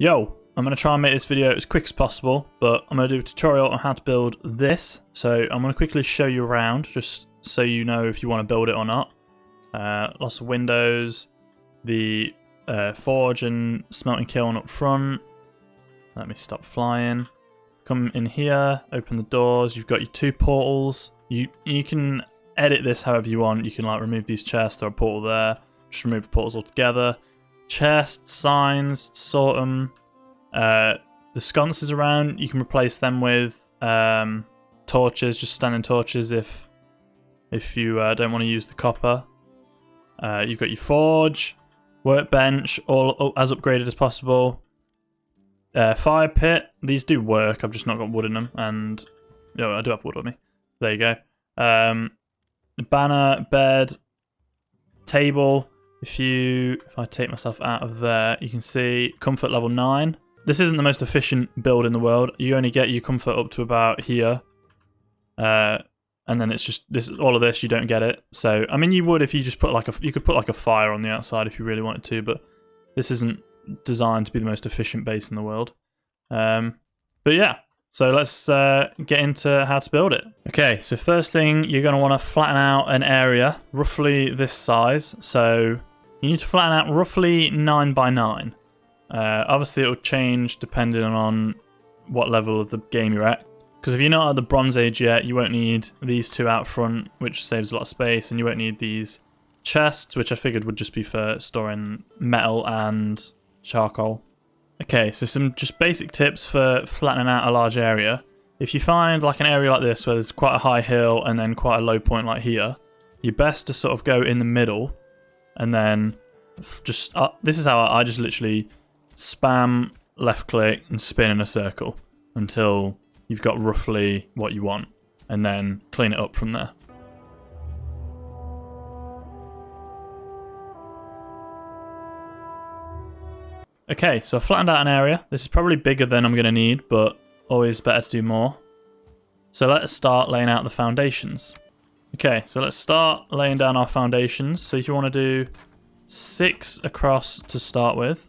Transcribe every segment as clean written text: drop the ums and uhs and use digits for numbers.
Yo, I'm going to try and make this video as quick as possible, but I'm going to do a tutorial on how to build this. So I'm going to quickly show you around, just so you know if you want to build it or not. Lots of windows, the forge and smelting kiln up front. Let me stop flying. Come in here, open the doors. You've got your two portals. You can edit this however you want. You can like remove these chests or a portal there. Just remove the portals altogether. Chests, signs, sort them. The sconces around, you can replace them with torches, just standing torches if you don't want to use the copper. You've got your forge, workbench, all as upgraded as possible. Fire pit, these do work, I've just not got wood in them, and I do have wood on me. There you go. Banner, bed, table. If I take myself out of there, you can see comfort level 9. This isn't the most efficient build in the world. You only get your comfort up to about here. And then it's just all of this, you don't get it. So I mean you would if you just put you could put like a fire on the outside if you really wanted to, but this isn't designed to be the most efficient base in the world. But yeah. So let's get into how to build it. Okay, so first thing, you're going to want to flatten out an area roughly this size. So you need to flatten out roughly 9 by 9. Obviously, it will change depending on what level of the game you're at. Because if you're not at the Bronze Age yet, you won't need these two out front, which saves a lot of space, and you won't need these chests, which I figured would just be for storing metal and charcoal. Okay, so some just basic tips for flattening out a large area. If you find like an area like this where there's quite a high hill and then quite a low point like here, you're best to sort of go in the middle and then just, this is how I just literally spam left click and spin in a circle until you've got roughly what you want, and then clean it up from there. Okay, so I've flattened out an area. This is probably bigger than I'm going to need, but always better to do more. So let's start laying out the foundations. Okay, so let's start laying down our foundations. So if you want to do 6 across to start with,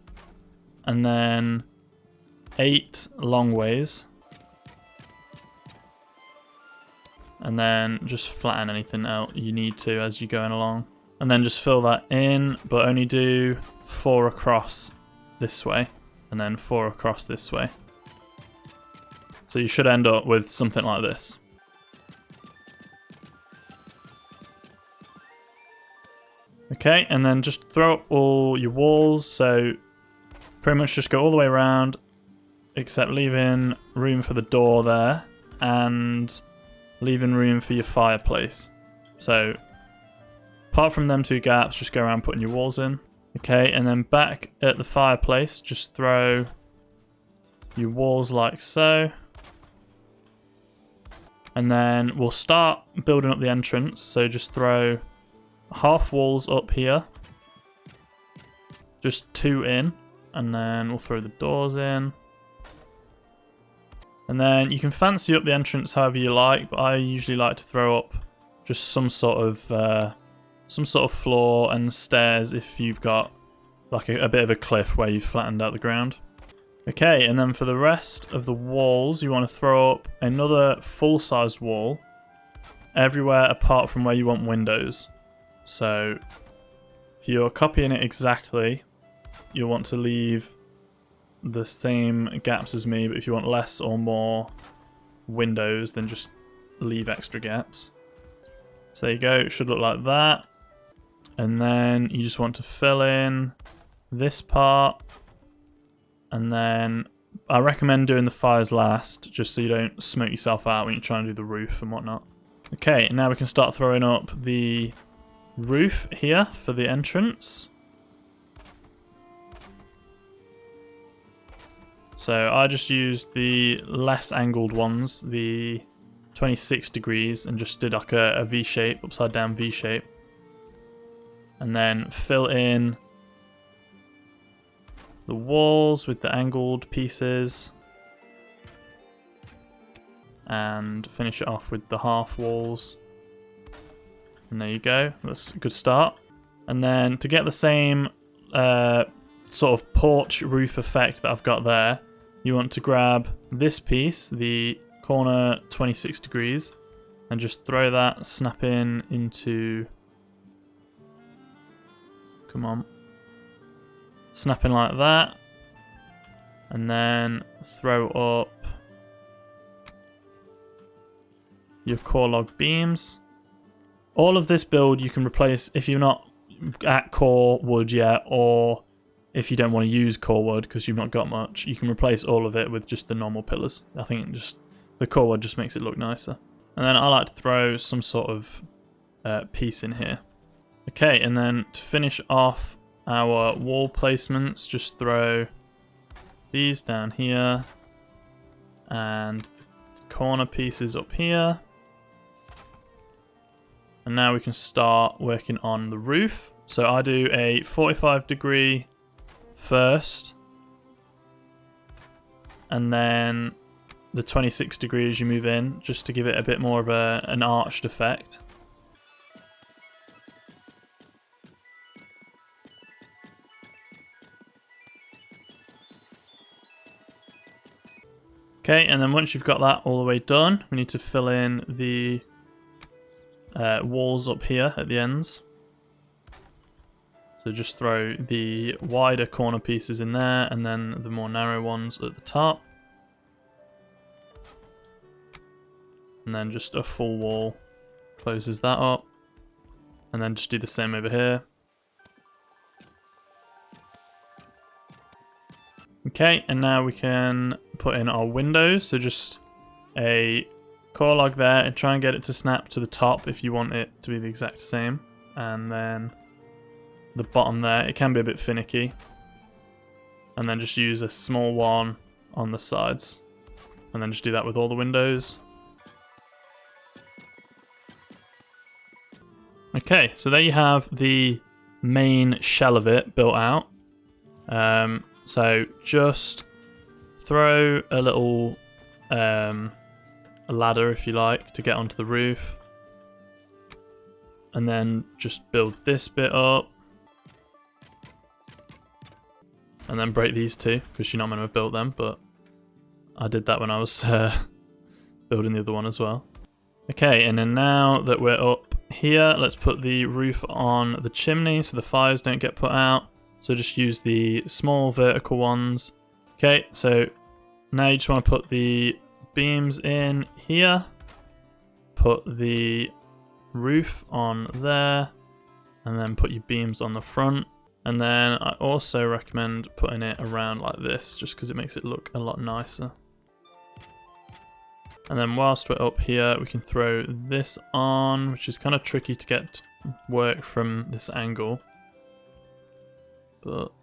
and then 8 long ways. And then just flatten anything out you need to as you're going along. And then just fill that in, but only do 4 across this way, and then 4 across this way. So you should end up with something like this. Okay, and then just throw up all your walls, so pretty much just go all the way around, except leaving room for the door there, and leaving room for your fireplace. So apart from them 2 gaps, just go around putting your walls in. Okay, and then back at the fireplace, just throw your walls like so. And then we'll start building up the entrance. So just throw half walls up here. Just 2 in. And then we'll throw the doors in. And then you can fancy up the entrance however you like, but I usually like to throw up just some sort of floor and stairs if you've got like a bit of a cliff where you've flattened out the ground. Okay, and then for the rest of the walls, you want to throw up another full-sized wall everywhere apart from where you want windows. So if you're copying it exactly, you'll want to leave the same gaps as me, but if you want less or more windows, then just leave extra gaps. So there you go, it should look like that. And then you just want to fill in this part. And then I recommend doing the fires last, just so you don't smoke yourself out when you're trying to do the roof and whatnot. Okay, now we can start throwing up the roof here for the entrance. So I just used the less angled ones, the 26 degrees, and just did like a V shape, upside down V shape. And then fill in the walls with the angled pieces. And finish it off with the half walls. And there you go, that's a good start. And then to get the same sort of porch roof effect that I've got there, you want to grab this piece, the corner 26 degrees, and just throw that snap in into... Come on. Snap in like that. And then throw up your core log beams. All of this build you can replace if you're not at core wood yet, or if you don't want to use core wood because you've not got much, you can replace all of it with just the normal pillars. I think just the core wood just makes it look nicer. And then I like to throw some sort of piece in here. Okay, and then to finish off our wall placements, just throw these down here and the corner pieces up here. And now we can start working on the roof. So I do a 45-degree first, and then the 26 degrees you move in, just to give it a bit more of an arched effect. Okay, and then once you've got that all the way done, we need to fill in the walls up here at the ends. So just throw the wider corner pieces in there, and then the more narrow ones at the top. And then just a full wall closes that up. And then just do the same over here. Okay, and now we can put in our windows. So just a core log there, and try and get it to snap to the top if you want it to be the exact same. And then the bottom there, it can be a bit finicky. And then just use a small one on the sides. And then just do that with all the windows. Okay, so there you have the main shell of it built out. So just throw a little a ladder, if you like, to get onto the roof. And then just build this bit up. And then break these two, because you're not meant to have built them, but I did that when I was building the other one as well. Okay, and then now that we're up here, let's put the roof on the chimney so the fires don't get put out. So just use the small vertical ones. Okay, so now you just want to put the beams in here. Put the roof on there. And then put your beams on the front. And then I also recommend putting it around like this, just because it makes it look a lot nicer. And then whilst we're up here, we can throw this on, which is kind of tricky to get work from this angle. But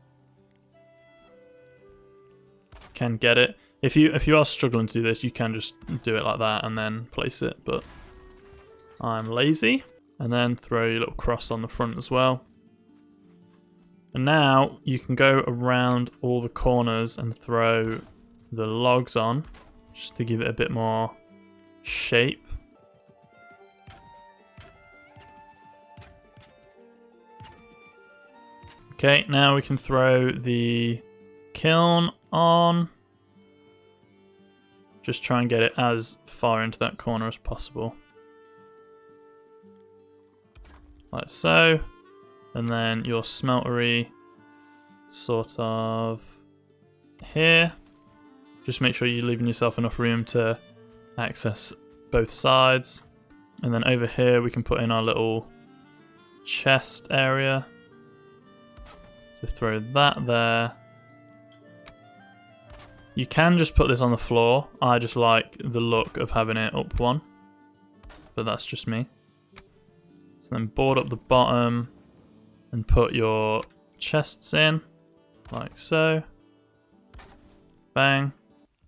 can get it. If you are struggling to do this, you can just do it like that and then place it, but I'm lazy. And then throw your little cross on the front as well. And now you can go around all the corners and throw the logs on, just to give it a bit more shape. Okay, now we can throw the kiln on. Just try and get it as far into that corner as possible. Like so. And then your smeltery sort of here. Just make sure you're leaving yourself enough room to access both sides. And then over here we can put in our little chest area. So throw that there. You can just put this on the floor. I just like the look of having it up one. But that's just me. So then board up the bottom. And put your chests in, like so. Bang.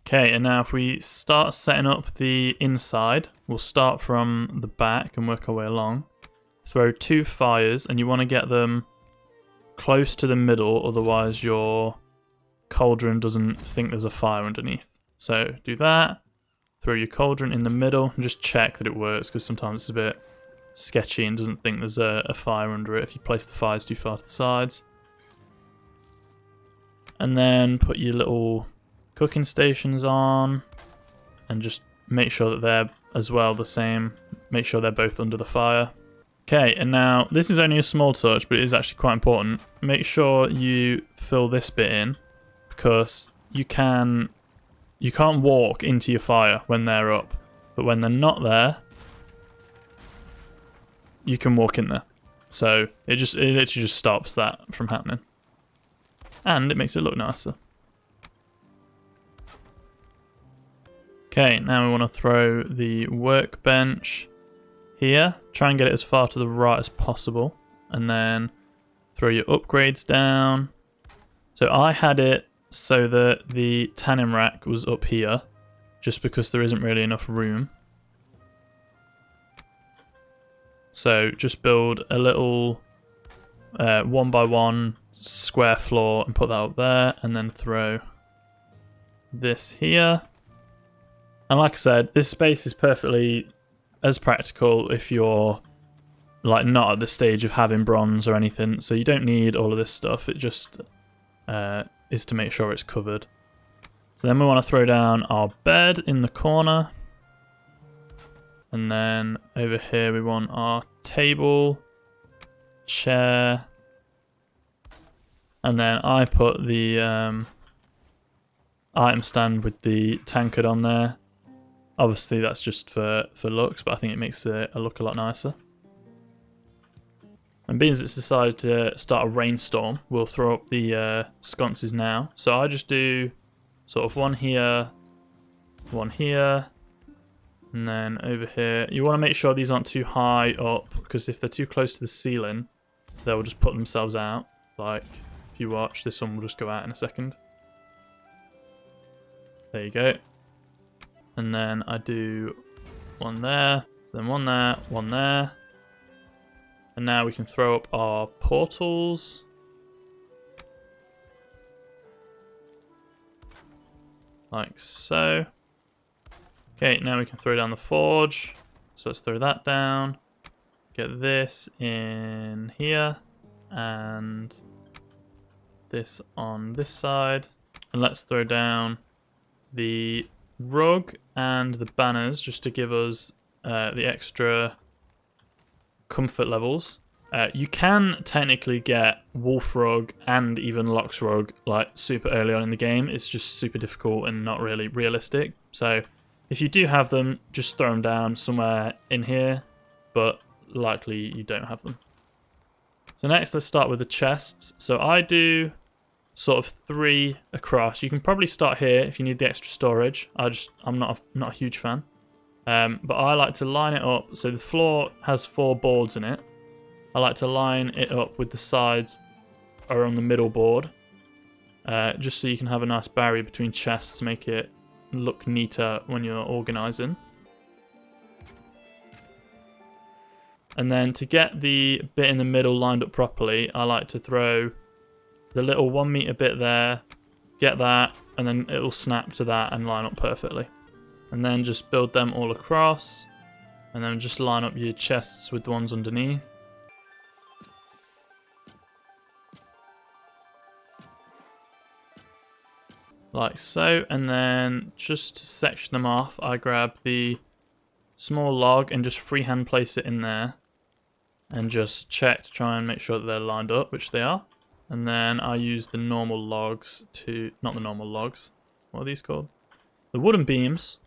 Okay, and now if we start setting up the inside, we'll start from the back and work our way along. Throw 2 fires, and you want to get them close to the middle, otherwise your cauldron doesn't think there's a fire underneath. So do that, throw your cauldron in the middle, and just check that it works, because sometimes it's a bit sketchy and doesn't think there's a fire under it if you place the fires too far to the sides. And then put your little cooking stations on. And just make sure that they're as well the same. Make sure they're both under the fire. Okay, and now this is only a small touch, but it is actually quite important. Make sure you fill this bit in, because you can't walk into your fire when they're up. But when they're not there, you can walk in there. So it literally just stops that from happening. And it makes it look nicer. Okay, now we want to throw the workbench here. Try and get it as far to the right as possible. And then throw your upgrades down. So I had it so that the tanning rack was up here, just because there isn't really enough room. So just build a little 1x1 square floor and put that up there, and then throw this here. And like I said, this space is perfectly as practical if you're like not at the stage of having bronze or anything, so you don't need all of this stuff. It just is to make sure it's covered. So then we want to throw down our bed in the corner. And then over here we want our table, chair, and then I put the item stand with the tankard on there. Obviously that's just for looks, but I think it makes it look a lot nicer. And being as it's decided to start a rainstorm, we'll throw up the sconces now. So I just do sort of one here, and then over here. You want to make sure these aren't too high up, because if they're too close to the ceiling, they'll just put themselves out. Like, if you watch, this one will just go out in a second. There you go. And then I do one there, then one there, one there. And now we can throw up our portals. Like so. Okay, now we can throw down the forge. So let's throw that down. Get this in here. And this on this side. And let's throw down the rug and the banners just to give us the extra comfort levels. You can technically get wolf rug and even lox rug like super early on in the game. It's just super difficult and not really realistic. So if you do have them, just throw them down somewhere in here, but likely you don't have them. So next, let's start with the chests. So I do sort of 3 across. You can probably start here if you need the extra storage. I'm not a huge fan. But I like to line it up. So the floor has 4 boards in it. I like to line it up with the sides or on the middle board. Just so you can have a nice barrier between chests to make it look neater when you're organising. And then to get the bit in the middle lined up properly, I like to throw the little 1 meter bit there, get that, and then it will snap to that and line up perfectly. And then just build them all across, and then just line up your chests with the ones underneath. Like so, and then just to section them off, I grab the small log and just freehand place it in there. And just check to try and make sure that they're lined up, which they are. And then I use the normal logs to, not the normal logs, what are these called? The wooden beams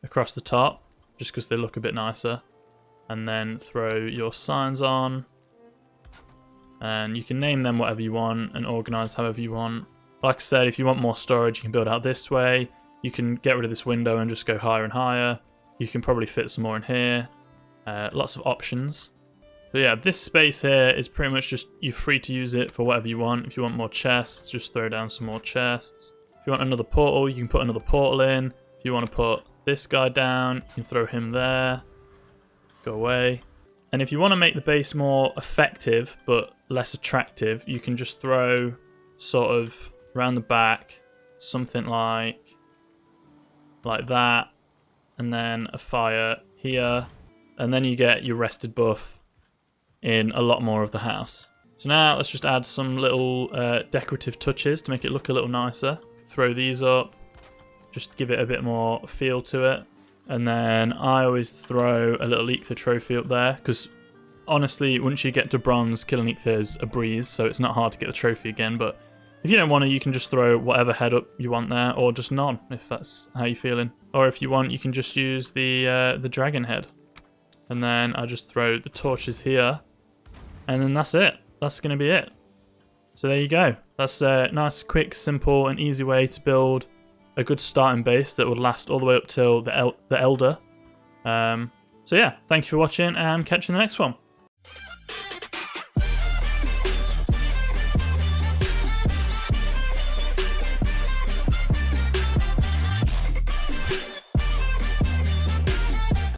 across the top, just because they look a bit nicer. And then throw your signs on. And you can name them whatever you want and organize however you want. Like I said, if you want more storage, you can build out this way. You can get rid of this window and just go higher and higher. You can probably fit some more in here. Lots of options. But yeah, this space here is pretty much just, you're free to use it for whatever you want. If you want more chests, just throw down some more chests. If you want another portal, you can put another portal in. If you want to put this guy down, you can throw him there. Go away. And if you want to make the base more effective but less attractive, you can just throw sort of around the back something like that, and then a fire here, and then you get your rested buff in a lot more of the house. So now let's just add some little decorative touches to make it look a little nicer. Throw these up, just give it a bit more feel to it. And then I always throw a little Eikthyr trophy up there, because honestly, once you get to bronze, killing Eikthyr is a breeze, so it's not hard to get the trophy again. But if you don't want to, you can just throw whatever head up you want there, or just none, if that's how you're feeling. Or if you want, you can just use the dragon head. And then I just throw the torches here, and then that's it. That's going to be it. So there you go. That's a nice, quick, simple, and easy way to build a good starting base that would last all the way up till the Elder. So yeah, thank you for watching, and catch you in the next one.